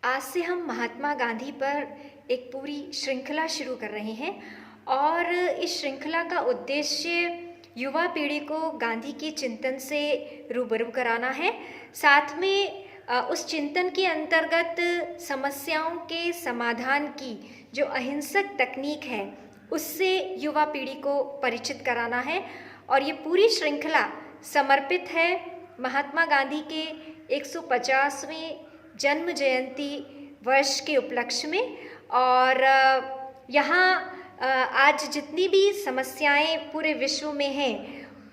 आज से हम महात्मा गांधी पर एक पूरी श्रृंखला शुरू कर रहे हैं और इस श्रृंखला का उद्देश्य युवा पीढ़ी को गांधी के चिंतन से रूबरू कराना है। साथ में उस चिंतन के अंतर्गत समस्याओं के समाधान की जो अहिंसक तकनीक है उससे युवा पीढ़ी को परिचित कराना है। और ये पूरी श्रृंखला समर्पित है महात्मा गांधी के 150वें जन्म जयंती वर्ष के उपलक्ष्य में। और यहाँ आज जितनी भी समस्याएं पूरे विश्व में हैं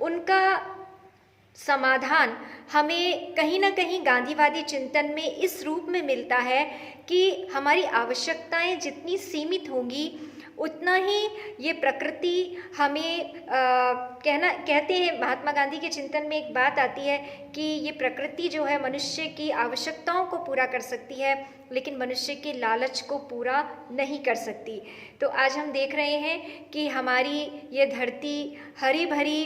उनका समाधान हमें कहीं ना कहीं गांधीवादी चिंतन में इस रूप में मिलता है कि हमारी आवश्यकताएं जितनी सीमित होंगी उतना ही ये प्रकृति हमें कहते हैं। महात्मा गांधी के चिंतन में एक बात आती है कि ये प्रकृति जो है मनुष्य की आवश्यकताओं को पूरा कर सकती है लेकिन मनुष्य के लालच को पूरा नहीं कर सकती। तो आज हम देख रहे हैं कि हमारी ये धरती हरी भरी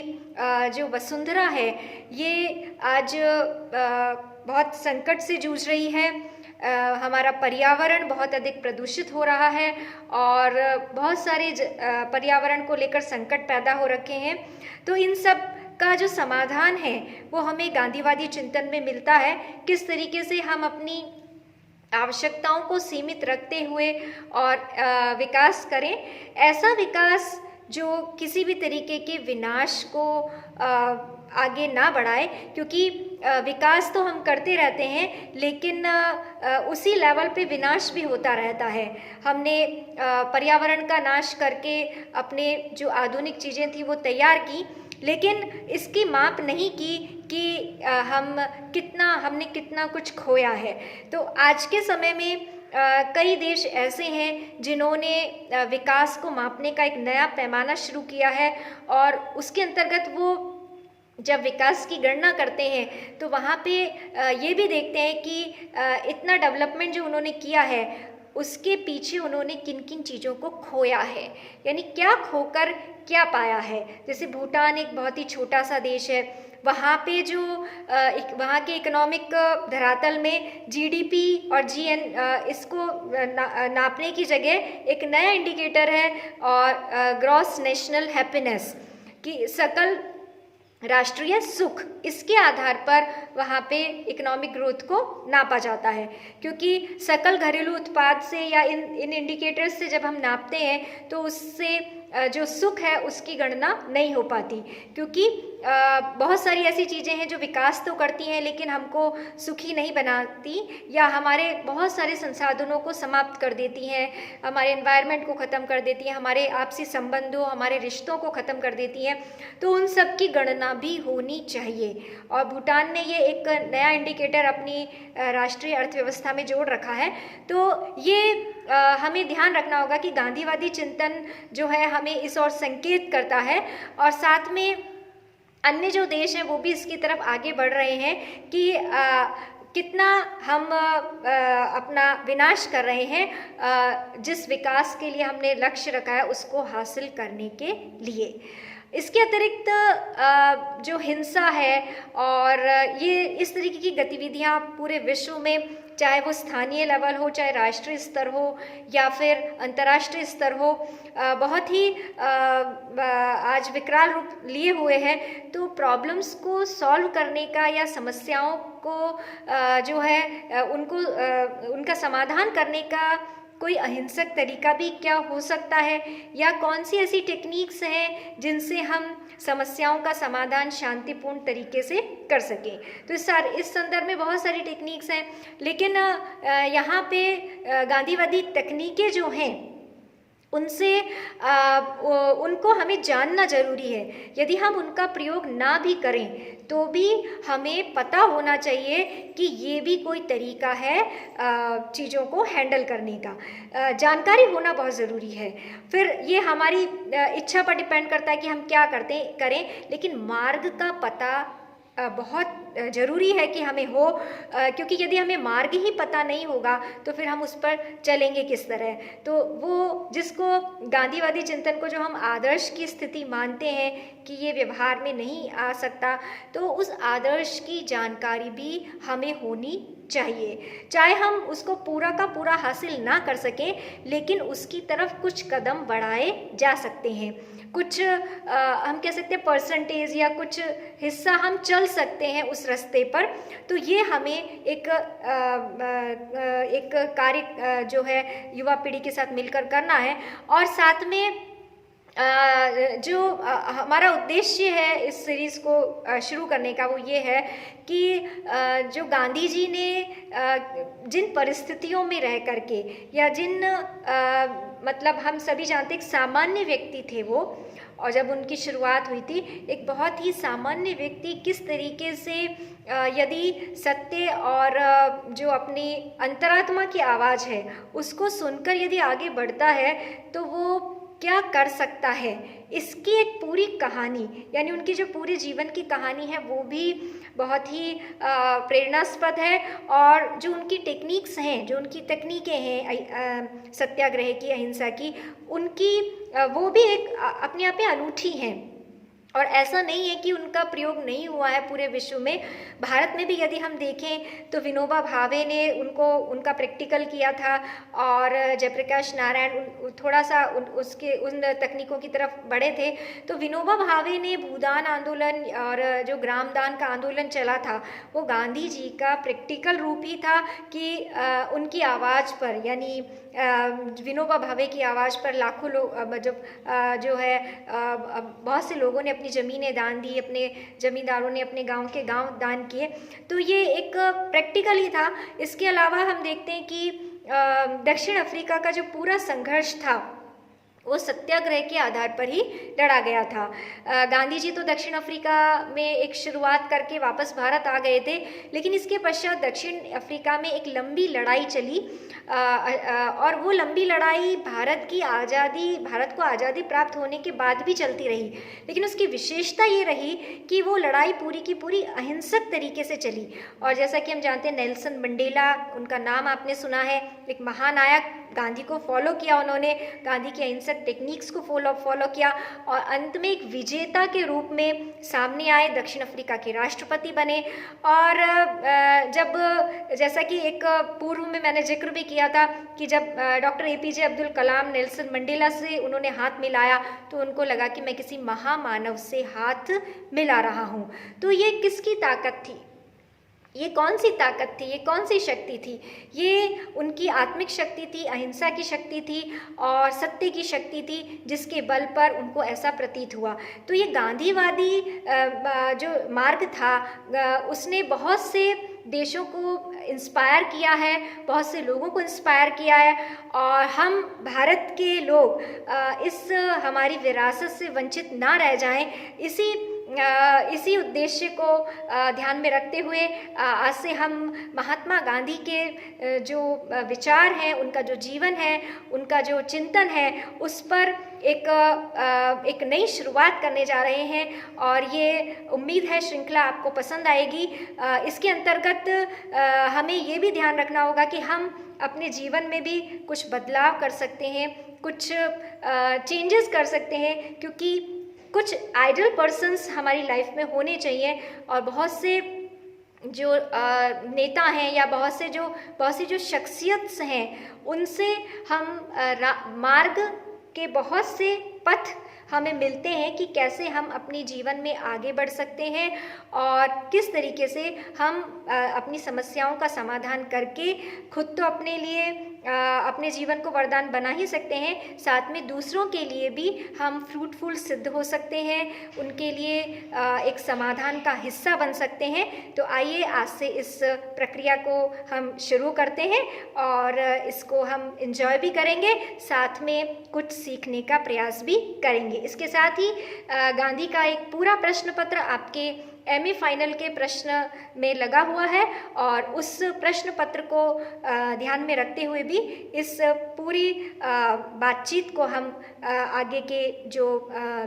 जो वसुंधरा है ये आज बहुत संकट से जूझ रही है। हमारा पर्यावरण बहुत अधिक प्रदूषित हो रहा है और बहुत सारे पर्यावरण को लेकर संकट पैदा हो रखे हैं। तो इन सब का जो समाधान है वो हमें गांधीवादी चिंतन में मिलता है। किस तरीके से हम अपनी आवश्यकताओं को सीमित रखते हुए और विकास करें, ऐसा विकास जो किसी भी तरीके के विनाश को आगे ना बढ़ाए। क्योंकि विकास तो हम करते रहते हैं लेकिन उसी लेवल पे विनाश भी होता रहता है। हमने पर्यावरण का नाश करके अपने जो आधुनिक चीज़ें थी वो तैयार की लेकिन इसकी माप नहीं की कि हमने कितना कुछ खोया है। तो आज के समय में कई देश ऐसे हैं जिन्होंने विकास को मापने का एक नया पैमाना शुरू किया है और उसके अंतर्गत वो जब विकास की गणना करते हैं तो वहाँ पे ये भी देखते हैं कि इतना डेवलपमेंट जो उन्होंने किया है उसके पीछे उन्होंने किन किन चीज़ों को खोया है, यानी क्या खोकर क्या पाया है। जैसे भूटान एक बहुत ही छोटा सा देश है, वहाँ पे जो वहाँ के इकोनॉमिक धरातल में जीडीपी और जीएन इसको नापने की जगह एक नया इंडिकेटर है और ग्रॉस नेशनल हैप्पीनेस की सकल राष्ट्रीय सुख, इसके आधार पर वहाँ पे इकोनॉमिक ग्रोथ को नापा जाता है। क्योंकि सकल घरेलू उत्पाद से या इन इंडिकेटर्स से जब हम नापते हैं तो उससे जो सुख है उसकी गणना नहीं हो पाती। क्योंकि बहुत सारी ऐसी चीज़ें हैं जो विकास तो करती हैं लेकिन हमको सुखी नहीं बनाती या हमारे बहुत सारे संसाधनों को समाप्त कर देती हैं, हमारे एनवायरनमेंट को ख़त्म कर देती हैं, हमारे आपसी संबंधों हमारे रिश्तों को ख़त्म कर देती हैं। तो उन सब की गणना भी होनी चाहिए और भूटान ने ये एक नया इंडिकेटर अपनी राष्ट्रीय अर्थव्यवस्था में जोड़ रखा है। तो ये हमें ध्यान रखना होगा कि गांधीवादी चिंतन जो है हमें इस ओर संकेत करता है और साथ में अन्य जो देश हैं वो भी इसकी तरफ आगे बढ़ रहे हैं कि कितना हम अपना विनाश कर रहे हैं जिस विकास के लिए हमने लक्ष्य रखा है उसको हासिल करने के लिए। इसके अतिरिक्त जो हिंसा है और ये इस तरीके की गतिविधियाँ पूरे विश्व में, चाहे वो स्थानीय लेवल हो, चाहे राष्ट्रीय स्तर हो या फिर अंतर्राष्ट्रीय स्तर हो, बहुत ही आज विकराल रूप लिए हुए हैं। तो प्रॉब्लम्स को सॉल्व करने का या समस्याओं को जो है उनका समाधान करने का कोई अहिंसक तरीका भी क्या हो सकता है या कौन सी ऐसी टेक्निक्स हैं जिनसे हम समस्याओं का समाधान शांतिपूर्ण तरीके से कर सकें। तो इस संदर्भ में बहुत सारी टेक्निक्स हैं लेकिन यहाँ पे गांधीवादी तकनीकें जो हैं उनसे उनको हमें जानना ज़रूरी है। यदि हम उनका प्रयोग ना भी करें तो भी हमें पता होना चाहिए कि ये भी कोई तरीका है चीज़ों को हैंडल करने का। जानकारी होना बहुत ज़रूरी है। फिर ये हमारी इच्छा पर डिपेंड करता है कि हम क्या करें, लेकिन मार्ग का पता बहुत ज़रूरी है कि हमें हो, क्योंकि यदि हमें मार्ग ही पता नहीं होगा तो फिर हम उस पर चलेंगे किस तरह। तो वो जिसको गांधीवादी चिंतन को जो हम आदर्श की स्थिति मानते हैं कि ये व्यवहार में नहीं आ सकता, तो उस आदर्श की जानकारी भी हमें होनी चाहिए। चाहे हम उसको पूरा का पूरा हासिल ना कर सकें, लेकिन उसकी तरफ कुछ कदम बढ़ाए जा सकते हैं। कुछ हम कह सकते हैं परसेंटेज या कुछ हिस्सा हम चल सकते हैं उस रास्ते पर। तो ये हमें एक कार्य जो है युवा पीढ़ी के साथ मिलकर करना है। और साथ में जो हमारा उद्देश्य है इस सीरीज़ को शुरू करने का, वो ये है कि जो गांधी जी ने जिन परिस्थितियों में रह करके या जिन मतलब हम सभी जानते एक सामान्य व्यक्ति थे वो, और जब उनकी शुरुआत हुई थी एक बहुत ही सामान्य व्यक्ति किस तरीके से यदि सत्य और जो अपनी अंतरात्मा की आवाज़ है उसको सुनकर यदि आगे बढ़ता है तो वो क्या कर सकता है, इसकी एक पूरी कहानी, यानी उनकी जो पूरे जीवन की कहानी है वो भी बहुत ही प्रेरणास्पद है। और जो उनकी टेक्निक्स हैं, जो उनकी तकनीकें हैं सत्याग्रह की, अहिंसा की, उनकी वो भी एक अपने आप में अनूठी हैं। और ऐसा नहीं है कि उनका प्रयोग नहीं हुआ है पूरे विश्व में। भारत में भी यदि हम देखें तो विनोबा भावे ने उनका प्रैक्टिकल किया था, और जयप्रकाश नारायण थोड़ा सा उन तकनीकों की तरफ बढ़े थे। तो विनोबा भावे ने भूदान आंदोलन और जो ग्रामदान का आंदोलन चला था वो गांधी जी का प्रैक्टिकल रूप ही था कि उनकी आवाज़ पर, यानी विनोबा भावे की आवाज़ पर लाखों लोग जो है बहुत से लोगों ने अपनी ज़मीनें दान दी, अपने ज़मींदारों ने अपने गांव के गांव दान किए। तो ये एक प्रैक्टिकल ही था। इसके अलावा हम देखते हैं कि दक्षिण अफ्रीका का जो पूरा संघर्ष था वो सत्याग्रह के आधार पर ही लड़ा गया था। गांधी जी तो दक्षिण अफ्रीका में एक शुरुआत करके वापस भारत आ गए थे, लेकिन इसके पश्चात दक्षिण अफ्रीका में एक लंबी लड़ाई चली, और वो लंबी लड़ाई भारत को आज़ादी प्राप्त होने के बाद भी चलती रही। लेकिन उसकी विशेषता ये रही कि वो लड़ाई पूरी की पूरी अहिंसक तरीके से चली। और जैसा कि हम जानते हैं नेल्सन मंडेला, उनका नाम आपने सुना है, एक महानायक, गांधी को फॉलो किया उन्होंने, गांधी की अहिंसक टेक्निक्स को फॉलो किया, और अंत में एक विजेता के रूप में सामने आए, दक्षिण अफ्रीका के राष्ट्रपति बने। और जब जैसा कि एक पूर्व में मैंने जिक्र भी किया था कि जब doctor APJ Abdul Kalam Nelson Mandela से उन्होंने हाथ मिलाया तो उनको लगा कि मैं किसी महामानव से हाथ मिला रहा हूँ। तो ये किसकी ताकत थी, ये कौन सी ताकत थी, ये कौन सी शक्ति थी? ये उनकी आत्मिक शक्ति थी, अहिंसा की शक्ति थी और सत्य की शक्ति थी, जिसके बल पर उनको ऐसा प्रतीत हुआ। तो ये गांधीवादी जो मार्ग था उसने बहुत से देशों को इंस्पायर किया है, बहुत से लोगों को इंस्पायर किया है, और हम भारत के लोग इस हमारी विरासत से वंचित ना रह जाएं, इसी उद्देश्य को ध्यान में रखते हुए आज से हम महात्मा गांधी के जो विचार हैं, उनका जो जीवन है, उनका जो चिंतन है, उस पर एक नई शुरुआत करने जा रहे हैं। और ये उम्मीद है श्रृंखला आपको पसंद आएगी। इसके अंतर्गत हमें ये भी ध्यान रखना होगा कि हम अपने जीवन में भी कुछ बदलाव कर सकते हैं, कुछ चेंजेस कर सकते हैं, क्योंकि कुछ आइडल पर्सन्स हमारी लाइफ में होने चाहिए। और बहुत से जो नेता हैं या बहुत सी जो शख्सियत हैं, उनसे हम मार्ग के बहुत से पथ हमें मिलते हैं कि कैसे हम अपने जीवन में आगे बढ़ सकते हैं और किस तरीके से हम अपनी समस्याओं का समाधान करके खुद तो अपने लिए अपने जीवन को वरदान बना ही सकते हैं, साथ में दूसरों के लिए भी हम फ्रूटफुल सिद्ध हो सकते हैं, उनके लिए एक समाधान का हिस्सा बन सकते हैं। तो आइए आज से इस प्रक्रिया को हम शुरू करते हैं और इसको हम एंजॉय भी करेंगे, साथ में कुछ सीखने का प्रयास भी करेंगे। इसके साथ ही गांधी का एक पूरा प्रश्न पत्र आपके MA फाइनल के प्रश्न में लगा हुआ है, और उस प्रश्न पत्र को ध्यान में रखते हुए भी इस पूरी बातचीत को हम आगे के जो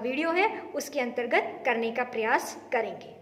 वीडियो है उसके अंतर्गत करने का प्रयास करेंगे।